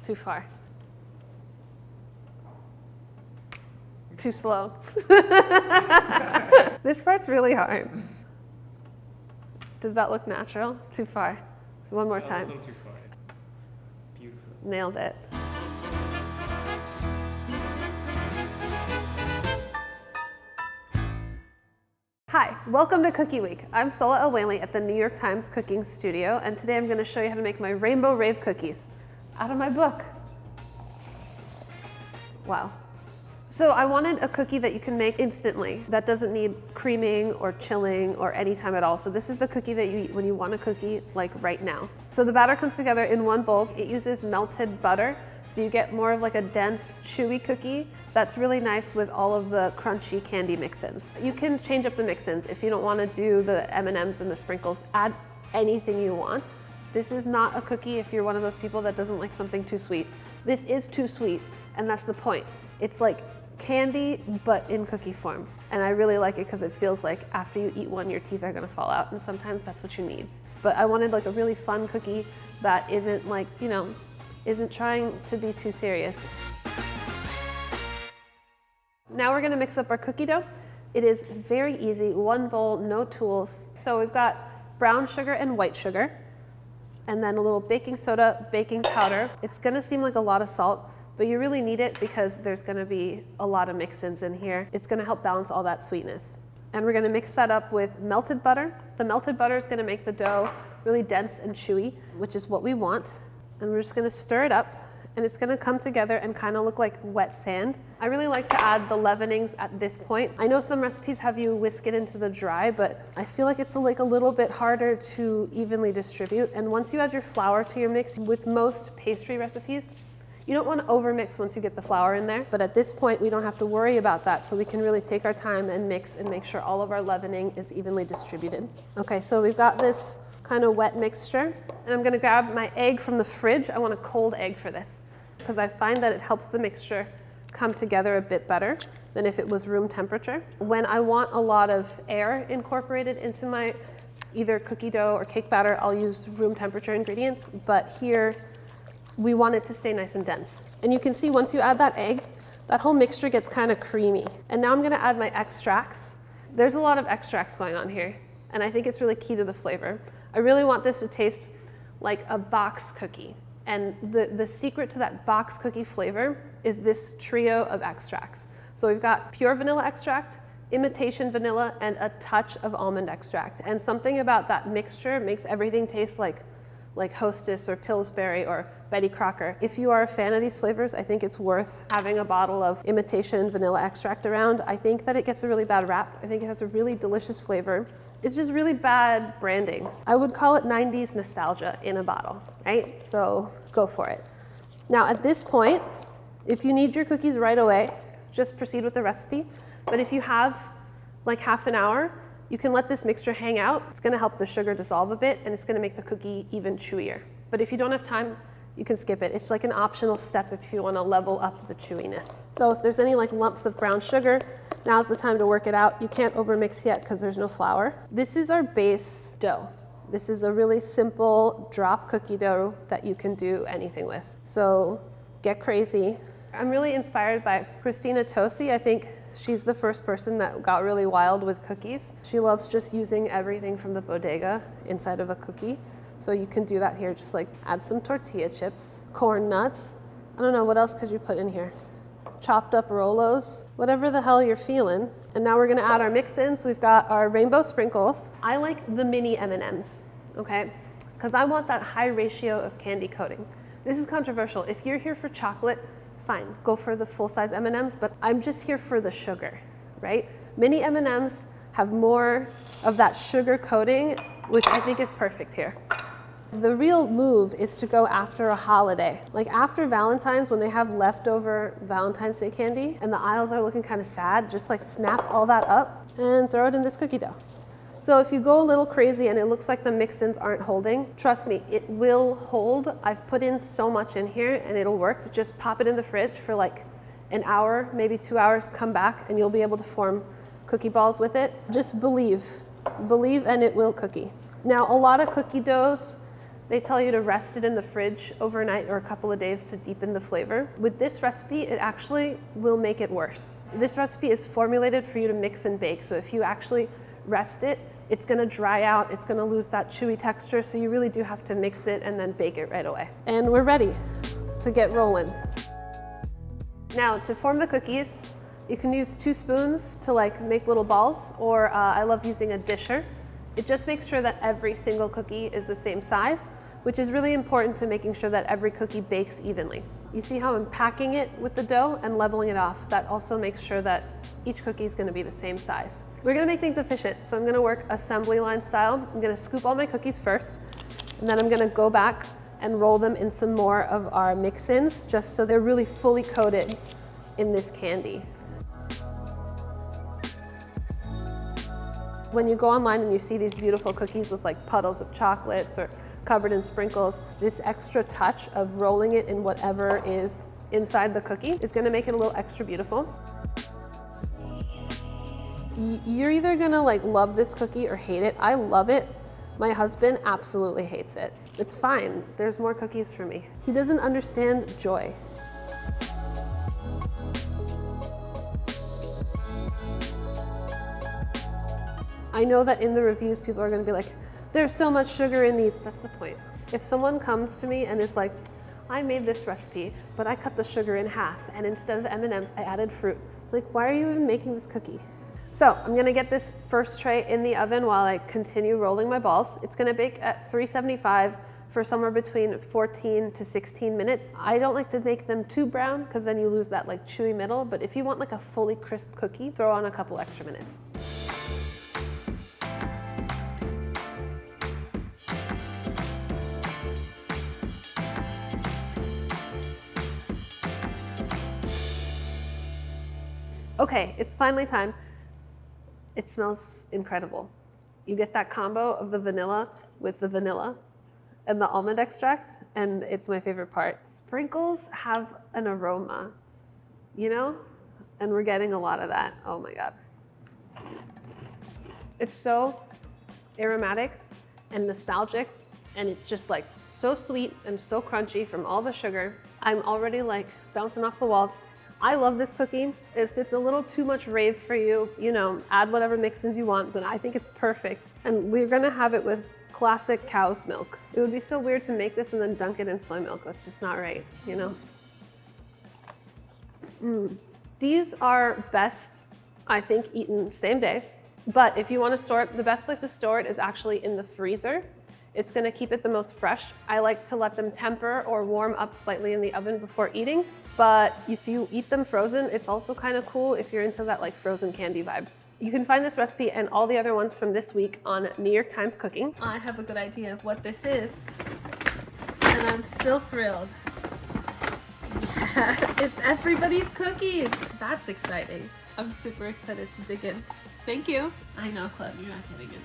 Too far. Too slow. This part's really hard. Does that look natural? Too far. One more time. A little too far. Beautiful. Nailed it. Hi, welcome to Cookie Week. I'm Sohla El-Waylly at the New York Times Cooking Studio, and today I'm going to show you how to make my Rainbow Rave Cookies out of my book. Wow. So I wanted a cookie that you can make instantly, that doesn't need creaming or chilling or any time at all. So this is the cookie that you eat when you want a cookie, like right now. So the batter comes together in one bowl. It uses melted butter, so you get more of like a dense, chewy cookie that's really nice with all of the crunchy candy mix-ins. You can change up the mix-ins. If you don't want to do the M&Ms and the sprinkles, add anything you want. This is not a cookie if you're one of those people that doesn't like something too sweet. This is too sweet, and that's the point. It's like candy, but in cookie form. And I really like it because it feels like after you eat one, your teeth are gonna fall out, and sometimes that's what you need. But I wanted like a really fun cookie that isn't like, you know, isn't trying to be too serious. Now we're gonna mix up our cookie dough. It is very easy, one bowl, no tools. So we've got brown sugar and white sugar, and then a little baking soda, baking powder. It's gonna seem like a lot of salt, but you really need it because there's gonna be a lot of mix-ins in here. It's gonna help balance all that sweetness. And we're gonna mix that up with melted butter. The melted butter is gonna make the dough really dense and chewy, which is what we want. And we're just gonna stir it up, and it's gonna come together and kind of look like wet sand. I really like to add the leavenings at this point. I know some recipes have you whisk it into the dry, but I feel like it's like a little bit harder to evenly distribute. And once you add your flour to your mix, with most pastry recipes, you don't want to overmix once you get the flour in there, but at this point we don't have to worry about that, so we can really take our time and mix and make sure all of our leavening is evenly distributed. Okay, so we've got this kind of wet mixture, and I'm gonna grab my egg from the fridge. I want a cold egg for this, because I find that it helps the mixture come together a bit better than if it was room temperature. When I want a lot of air incorporated into my either cookie dough or cake batter, I'll use room temperature ingredients, but here, we want it to stay nice and dense. And you can see once you add that egg, that whole mixture gets kind of creamy. And now I'm gonna add my extracts. There's a lot of extracts going on here, and I think it's really key to the flavor. I really want this to taste like a box cookie. And the secret to that box cookie flavor is this trio of extracts. So we've got pure vanilla extract, imitation vanilla, and a touch of almond extract. And something about that mixture makes everything taste like Hostess or Pillsbury or Betty Crocker. If you are a fan of these flavors, I think it's worth having a bottle of imitation vanilla extract around. I think that it gets a really bad rap. I think it has a really delicious flavor. It's just really bad branding. I would call it 90s nostalgia in a bottle, right? So go for it. Now at this point, if you need your cookies right away, just proceed with the recipe. But if you have like half an hour, you can let this mixture hang out. It's gonna help the sugar dissolve a bit, and it's gonna make the cookie even chewier. But if you don't have time, you can skip it. It's like an optional step if you wanna level up the chewiness. So if there's any like lumps of brown sugar, now's the time to work it out. You can't overmix yet because there's no flour. This is our base dough. This is a really simple drop cookie dough that you can do anything with. So get crazy. I'm really inspired by Christina Tosi. I think she's the first person that got really wild with cookies. She loves just using everything from the bodega inside of a cookie. So you can do that here, just like add some tortilla chips, corn nuts. I don't know, what else could you put in here? Chopped up Rolos, whatever the hell you're feeling. And now we're gonna add our mix-ins. We've got our rainbow sprinkles. I like the mini M&Ms, okay? Because I want that high ratio of candy coating. This is controversial. If you're here for chocolate, fine, go for the full-size M&Ms, but I'm just here for the sugar, right? Mini M&Ms have more of that sugar coating, which I think is perfect here. The real move is to go after a holiday. Like after Valentine's, when they have leftover Valentine's Day candy and the aisles are looking kind of sad, just like snap all that up and throw it in this cookie dough. So if you go a little crazy and it looks like the mix-ins aren't holding, trust me, it will hold. I've put in so much in here and it'll work. Just pop it in the fridge for like an hour, maybe 2 hours, come back and you'll be able to form cookie balls with it. Just believe and it will cookie. Now a lot of cookie doughs They tell you to rest it in the fridge overnight or a couple of days to deepen the flavor. With this recipe, it actually will make it worse. This recipe is formulated for you to mix and bake, so if you actually rest it, it's gonna dry out, it's gonna lose that chewy texture, so you really do have to mix it and then bake it right away. And we're ready to get rolling. Now, to form the cookies, you can use 2 spoons to like make little balls, or I love using a disher. It just makes sure that every single cookie is the same size, which is really important to making sure that every cookie bakes evenly. You see how I'm packing it with the dough and leveling it off? That also makes sure that each cookie is gonna be the same size. We're gonna make things efficient, so I'm gonna work assembly line style. I'm gonna scoop all my cookies first, and then I'm gonna go back and roll them in some more of our mix-ins, just so they're really fully coated in this candy. When you go online and you see these beautiful cookies with like puddles of chocolates or covered in sprinkles, this extra touch of rolling it in whatever is inside the cookie is gonna make it a little extra beautiful. You're either gonna like love this cookie or hate it. I love it. My husband absolutely hates it. It's fine, there's more cookies for me. He doesn't understand joy. I know that in the reviews, people are gonna be like, there's so much sugar in these. That's the point. If someone comes to me and is like, I made this recipe, but I cut the sugar in half, and instead of M&Ms, I added fruit. Like, why are you even making this cookie? So I'm gonna get this first tray in the oven while I continue rolling my balls. It's gonna bake at 375 for somewhere between 14 to 16 minutes. I don't like to make them too brown because then you lose that like chewy middle, but if you want like a fully crisp cookie, throw on a couple extra minutes. Okay, it's finally time. It smells incredible. You get that combo of the vanilla with the vanilla and the almond extract, and it's my favorite part. Sprinkles have an aroma, you know? And we're getting a lot of that. Oh my God. It's so aromatic and nostalgic, and it's just like so sweet and so crunchy from all the sugar. I'm already like bouncing off the walls. I love this cookie. If it's a little too much rave for you, you know, add whatever mix-ins you want, but I think it's perfect. And we're gonna have it with classic cow's milk. It would be so weird to make this and then dunk it in soy milk. That's just not right, you know? These are best, I think, eaten same day. But if you want to store it, the best place to store it is actually in the freezer. It's gonna keep it the most fresh. I like to let them temper or warm up slightly in the oven before eating. But if you eat them frozen, it's also kind of cool if you're into that like frozen candy vibe. You can find this recipe and all the other ones from this week on New York Times Cooking. I have a good idea of what this is, and I'm still thrilled. Yeah, it's everybody's cookies. That's exciting. I'm super excited to dig in. Thank you. I know, Clem, you're not getting it.